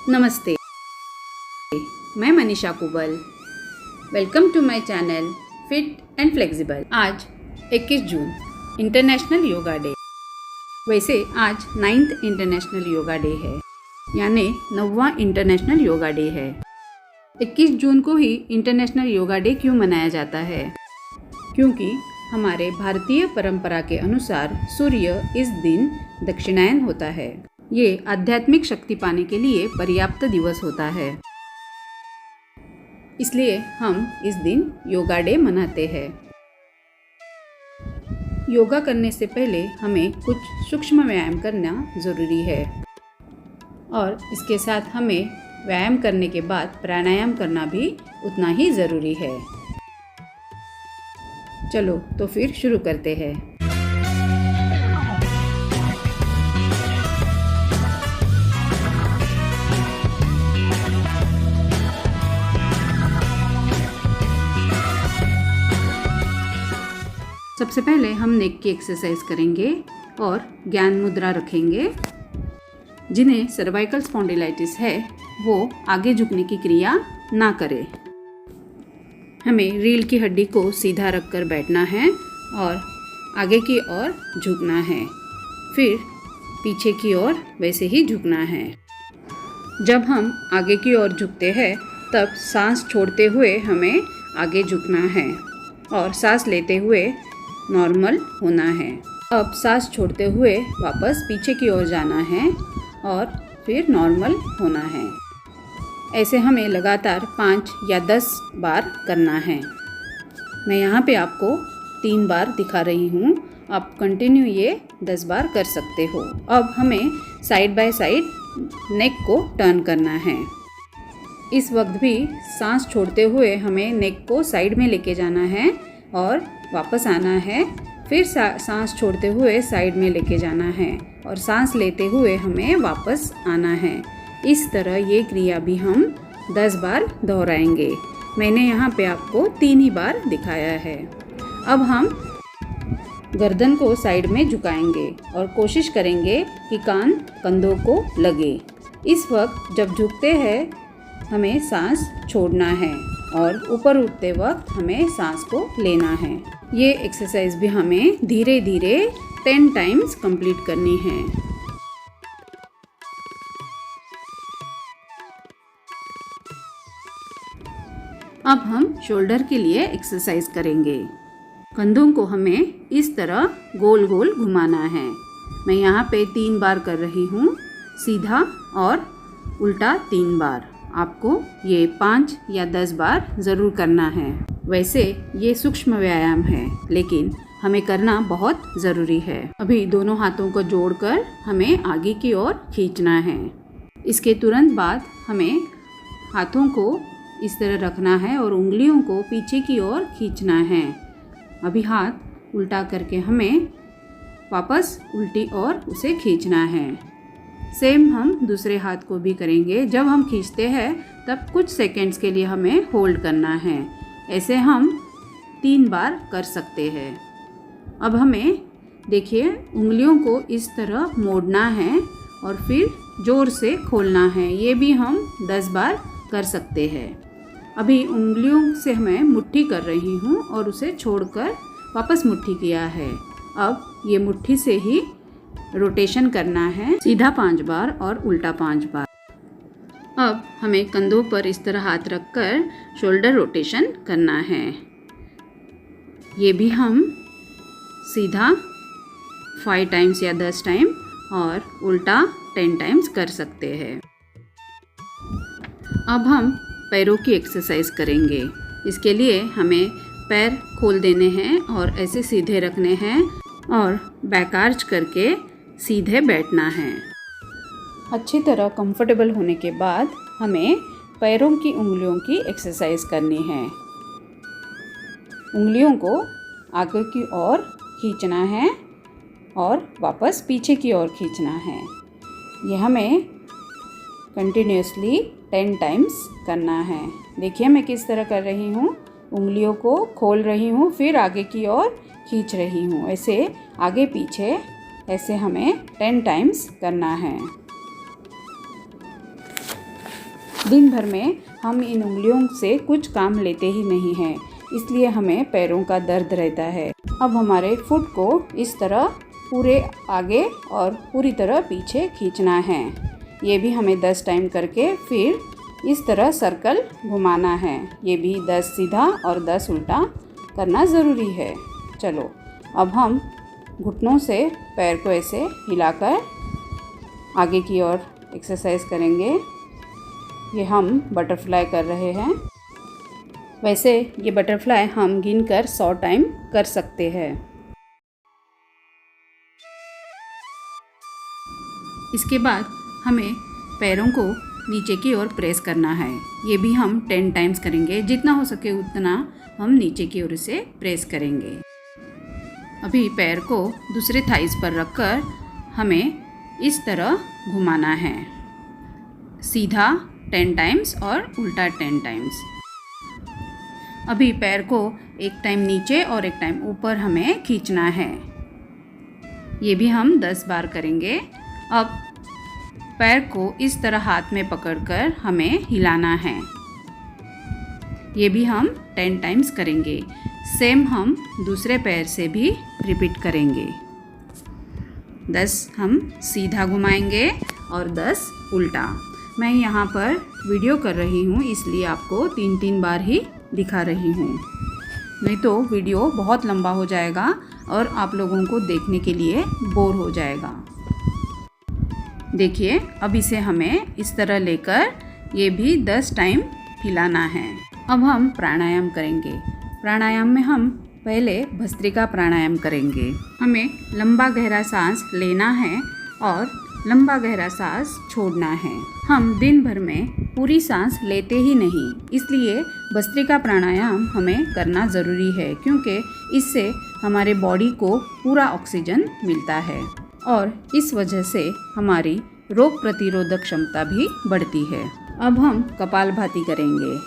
नमस्ते, मैं Manisha Kubal. Welcome to my channel fit and flexible. आज 21 जून इंटरनेशनल योगा डे। वैसे आज 9th इंटरनेशनल योगा डे है, यानी 9वां इंटरनेशनल योगा डे है। 21 जून को ही इंटरनेशनल योगा डे क्यों मनाया जाता है? क्योंकि हमारे भारतीय परंपरा के अनुसार सूर्य इस दिन दक्षिणायन होता है। ये आध्यात्मिक शक्ति पाने के लिए पर्याप्त दिवस होता है, इसलिए हम इस दिन योगा डे मनाते हैं। योगा करने से पहले हमें कुछ सूक्ष्म व्यायाम करना ज़रूरी है और इसके साथ हमें व्यायाम करने के बाद प्राणायाम करना भी उतना ही ज़रूरी है। चलो तो फिर शुरू करते हैं। सबसे पहले हम नेक की एक्सरसाइज करेंगे और ज्ञान मुद्रा रखेंगे। जिन्हें सर्वाइकल स्पॉन्डिलाइटिस है वो आगे झुकने की क्रिया ना करें। हमें रीढ़ की हड्डी को सीधा रखकर बैठना है और आगे की ओर झुकना है, फिर पीछे की ओर वैसे ही झुकना है। जब हम आगे की ओर झुकते हैं तब सांस छोड़ते हुए हमें आगे झुकना है और सांस लेते हुए नॉर्मल होना है। अब सांस छोड़ते हुए वापस पीछे की ओर जाना है और फिर नॉर्मल होना है। ऐसे हमें लगातार 5 या 10 बार करना है। मैं यहाँ पे आपको 3 बार दिखा रही हूँ, आप कंटिन्यू ये 10 बार कर सकते हो। अब हमें साइड बाय साइड नेक को टर्न करना है। इस वक्त भी सांस छोड़ते हुए हमें नेक को साइड में लेके जाना है और वापस आना है, फिर सांस छोड़ते हुए साइड में लेके जाना है और सांस लेते हुए हमें वापस आना है। इस तरह ये क्रिया भी हम 10 बार दोहराएंगे। मैंने यहाँ पे आपको 3 ही बार दिखाया है। अब हम गर्दन को साइड में झुकाएंगे और कोशिश करेंगे कि कान कंधों को लगे। इस वक्त जब झुकते हैं हमें सांस छोड़ना है और ऊपर उठते वक्त हमें सांस को लेना है। ये एक्सरसाइज भी हमें धीरे धीरे 10 टाइम्स कंप्लीट करनी है। अब हम शोल्डर के लिए एक्सरसाइज करेंगे। कंधों को हमें इस तरह गोल गोल घुमाना है। मैं यहाँ पे 3 बार कर रही हूँ, सीधा और उल्टा 3 बार। आपको ये 5 या 10 बार ज़रूर करना है। वैसे ये सूक्ष्म व्यायाम है, लेकिन हमें करना बहुत ज़रूरी है। अभी दोनों हाथों को जोड़कर हमें आगे की ओर खींचना है। इसके तुरंत बाद हमें हाथों को इस तरह रखना है और उंगलियों को पीछे की ओर खींचना है। अभी हाथ उल्टा करके हमें वापस उल्टी ओर उसे खींचना है। सेम हम दूसरे हाथ को भी करेंगे। जब हम खींचते हैं तब कुछ सेकंड्स के लिए हमें होल्ड करना है। ऐसे हम 3 बार कर सकते हैं। अब हमें देखिए उंगलियों को इस तरह मोड़ना है और फिर ज़ोर से खोलना है। ये भी हम 10 बार कर सकते हैं। अभी उंगलियों से मैं मुट्ठी कर रही हूँ और उसे छोड़कर वापस मुट्ठी किया है। अब ये मुट्ठी से ही रोटेशन करना है, सीधा 5 बार और उल्टा 5 बार। अब हमें कंधों पर इस तरह हाथ रखकर शोल्डर रोटेशन करना है। ये भी हम सीधा 5 टाइम्स या 10 टाइम और उल्टा 10 टाइम्स कर सकते हैं। अब हम पैरों की एक्सरसाइज करेंगे। इसके लिए हमें पैर खोल देने हैं और ऐसे सीधे रखने हैं और बैक आर्च करके सीधे बैठना है। अच्छी तरह कंफर्टेबल होने के बाद हमें पैरों की उंगलियों की एक्सरसाइज करनी है। उंगलियों को आगे की ओर खींचना है और वापस पीछे की ओर खींचना है। यह हमें कंटिन्यूसली 10 टाइम्स करना है। देखिए मैं किस तरह कर रही हूँ। उंगलियों को खोल रही हूँ, फिर आगे की ओर खींच रही हूँ। ऐसे आगे पीछे ऐसे हमें 10 टाइम्स करना है। दिन भर में हम इन उंगलियों से कुछ काम लेते ही नहीं हैं, इसलिए हमें पैरों का दर्द रहता है। अब हमारे फुट को इस तरह पूरे आगे और पूरी तरह पीछे खींचना है। ये भी हमें 10 टाइम करके फिर इस तरह सर्कल घुमाना है। ये भी 10 सीधा और 10 उल्टा करना ज़रूरी है। चलो अब हम घुटनों से पैर को ऐसे हिलाकर आगे की ओर एक्सरसाइज करेंगे। ये हम बटरफ्लाई कर रहे हैं। वैसे ये बटरफ्लाई हम गिनकर 100 टाइम कर सकते हैं। इसके बाद हमें पैरों को नीचे की ओर प्रेस करना है। ये भी हम 10 टाइम्स करेंगे। जितना हो सके उतना हम नीचे की ओर से प्रेस करेंगे। अभी पैर को दूसरे थाइस पर रखकर हमें इस तरह घुमाना है, सीधा 10 टाइम्स और उल्टा 10 टाइम्स। अभी पैर को एक टाइम नीचे और एक टाइम ऊपर हमें खींचना है। ये भी हम 10 बार करेंगे। अब पैर को इस तरह हाथ में पकड़कर हमें हिलाना है। ये भी हम 10 टाइम्स करेंगे। सेम हम दूसरे पैर से भी रिपीट करेंगे। 10 हम सीधा घुमाएंगे और 10 उल्टा। मैं यहाँ पर वीडियो कर रही हूँ, इसलिए आपको 3-3 बार ही दिखा रही हूँ, नहीं तो वीडियो बहुत लंबा हो जाएगा और आप लोगों को देखने के लिए बोर हो जाएगा। देखिए, अब इसे हमें इस तरह लेकर ये भी 10 टाइम हिलाना है। अब हम प्राणायाम करेंगे। प्राणायाम में हम पहले भस्त्रिका प्राणायाम करेंगे। हमें लंबा गहरा सांस लेना है और लंबा गहरा सांस छोड़ना है। हम दिन भर में पूरी सांस लेते ही नहीं, इसलिए भस्त्रिका प्राणायाम हमें करना ज़रूरी है, क्योंकि इससे हमारे बॉडी को पूरा ऑक्सीजन मिलता है और इस वजह से हमारी रोग प्रतिरोधक क्षमता भी बढ़ती है। अब हम कपालभाति करेंगे।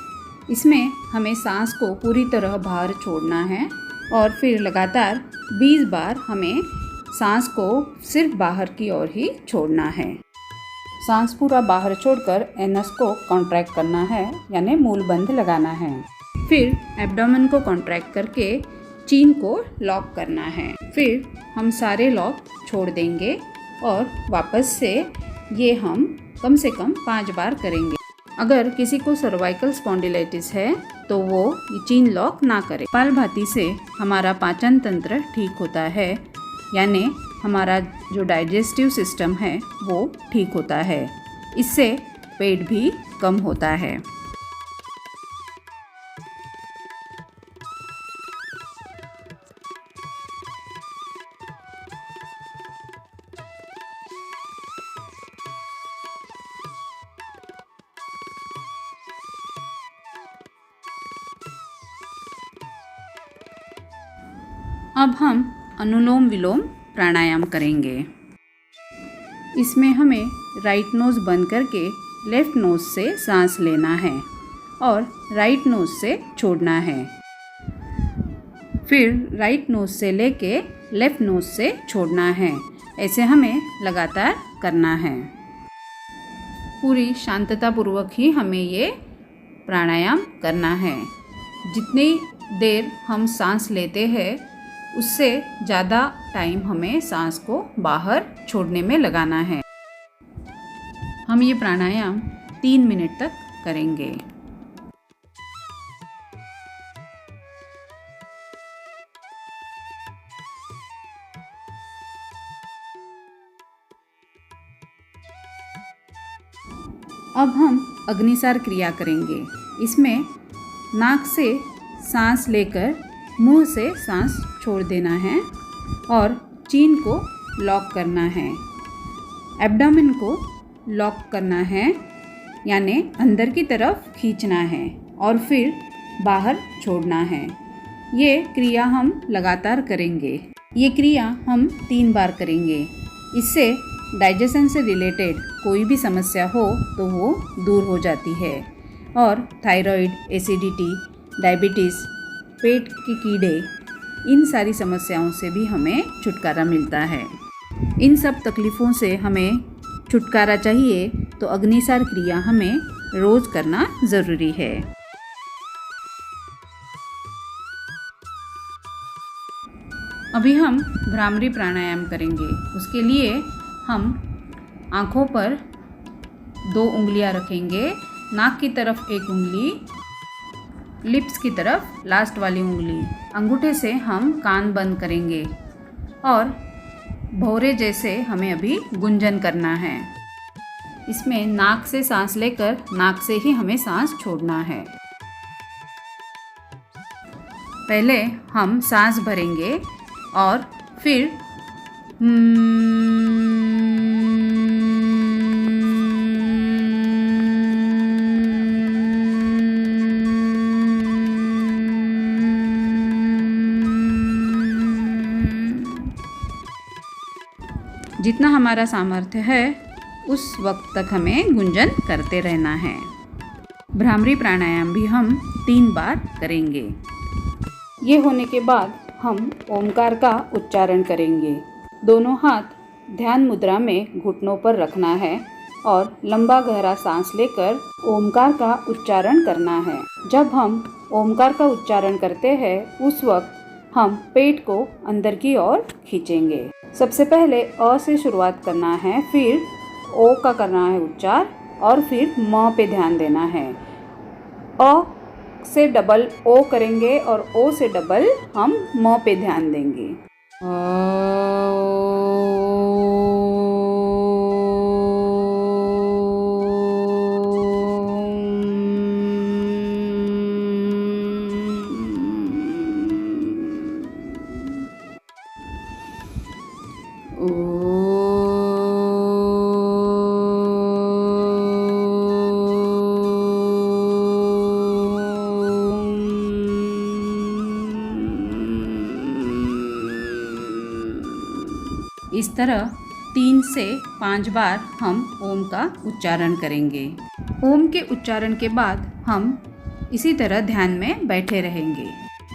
इसमें हमें सांस को पूरी तरह बाहर छोड़ना है और फिर लगातार 20 बार हमें सांस को सिर्फ बाहर की ओर ही छोड़ना है। सांस पूरा बाहर छोड़कर एनस को कॉन्ट्रैक्ट करना है, यानी मूल बंद लगाना है। फिर एब्डोमेन को कॉन्ट्रैक्ट करके चीन को लॉक करना है। फिर हम सारे लॉक छोड़ देंगे और वापस से ये हम कम से कम 5 बार करेंगे। अगर किसी को सर्वाइकल स्पॉन्डिलाइटिस है तो वो चीन लॉक ना करे। कपालभाति से हमारा पाचन तंत्र ठीक होता है, यानी हमारा जो डाइजेस्टिव सिस्टम है वो ठीक होता है। इससे पेट भी कम होता है। अब हम अनुलोम विलोम प्राणायाम करेंगे। इसमें हमें राइट नोज़ बंद करके लेफ़्ट नोज़ से सांस लेना है और राइट नोज़ से छोड़ना है। फिर राइट नोज़ से लेके लेफ़्ट नोज़ से छोड़ना है। ऐसे हमें लगातार करना है। पूरी शांततापूर्वक ही हमें ये प्राणायाम करना है। जितनी देर हम सांस लेते हैं उससे ज़्यादा टाइम हमें सांस को बाहर छोड़ने में लगाना है। हम ये प्राणायाम 3 मिनट तक करेंगे। अब हम अग्निसार क्रिया करेंगे। इसमें नाक से सांस लेकर मुंह से सांस छोड़ देना है और चीन को लॉक करना है। एब्डोमेन को लॉक करना है, यानी अंदर की तरफ खींचना है और फिर बाहर छोड़ना है। ये क्रिया हम लगातार करेंगे। ये क्रिया हम 3 बार करेंगे। इससे डाइजेशन से रिलेटेड कोई भी समस्या हो तो वो दूर हो जाती है और थायराइड, एसिडिटी, डायबिटीज़, पेट के कीड़े, इन सारी समस्याओं से भी हमें छुटकारा मिलता है। इन सब तकलीफ़ों से हमें छुटकारा चाहिए तो अग्निसार क्रिया हमें रोज़ करना ज़रूरी है। अभी हम भ्रामरी प्राणायाम करेंगे। उसके लिए हम आँखों पर 2 उंगलियां रखेंगे, नाक की तरफ 1 उंगली, लिप्स की तरफ लास्ट वाली उंगली। अंगूठे से हम कान बंद करेंगे और भौरे जैसे हमें अभी गुंजन करना है। इसमें नाक से सांस लेकर नाक से ही हमें सांस छोड़ना है। पहले हम सांस भरेंगे और फिर जितना हमारा सामर्थ्य है उस वक्त तक हमें गुंजन करते रहना है। भ्रामरी प्राणायाम भी हम 3 बार करेंगे। ये होने के बाद हम ओमकार का उच्चारण करेंगे। दोनों हाथ ध्यान मुद्रा में घुटनों पर रखना है और लंबा गहरा सांस लेकर ओमकार का उच्चारण करना है। जब हम ओमकार का उच्चारण करते हैं उस वक्त हम पेट को अंदर की ओर खींचेंगे। सबसे पहले अ से शुरुआत करना है, फिर ओ का करना है उच्चार और फिर म पे ध्यान देना है। अ से डबल ओ करेंगे और ओ से डबल हम म पे ध्यान देंगे। इस तरह 3 से 5 बार हम ओम का उच्चारण करेंगे। ओम के उच्चारण के बाद हम इसी तरह ध्यान में बैठे रहेंगे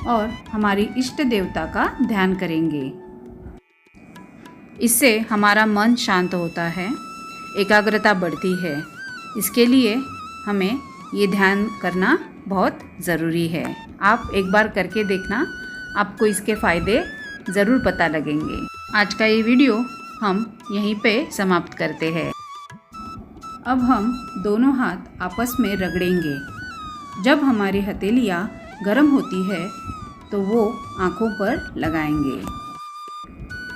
और हमारी इष्ट देवता का ध्यान करेंगे। इससे हमारा मन शांत होता है, एकाग्रता बढ़ती है। इसके लिए हमें ये ध्यान करना बहुत ज़रूरी है। आप एक बार करके देखना, आपको इसके फ़ायदे ज़रूर पता लगेंगे। आज का ये वीडियो हम यहीं पे समाप्त करते हैं। अब हम दोनों हाथ आपस में रगड़ेंगे। जब हमारी हथेलियाँ गर्म होती है तो वो आँखों पर लगाएंगे।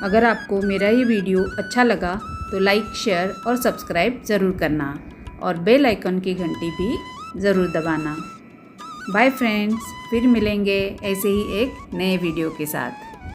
अगर आपको मेरा ये वीडियो अच्छा लगा तो लाइक, शेयर और सब्सक्राइब ज़रूर करना और बेल आइकन की घंटी भी ज़रूर दबाना। बाय फ्रेंड्स, फिर मिलेंगे ऐसे ही एक नए वीडियो के साथ।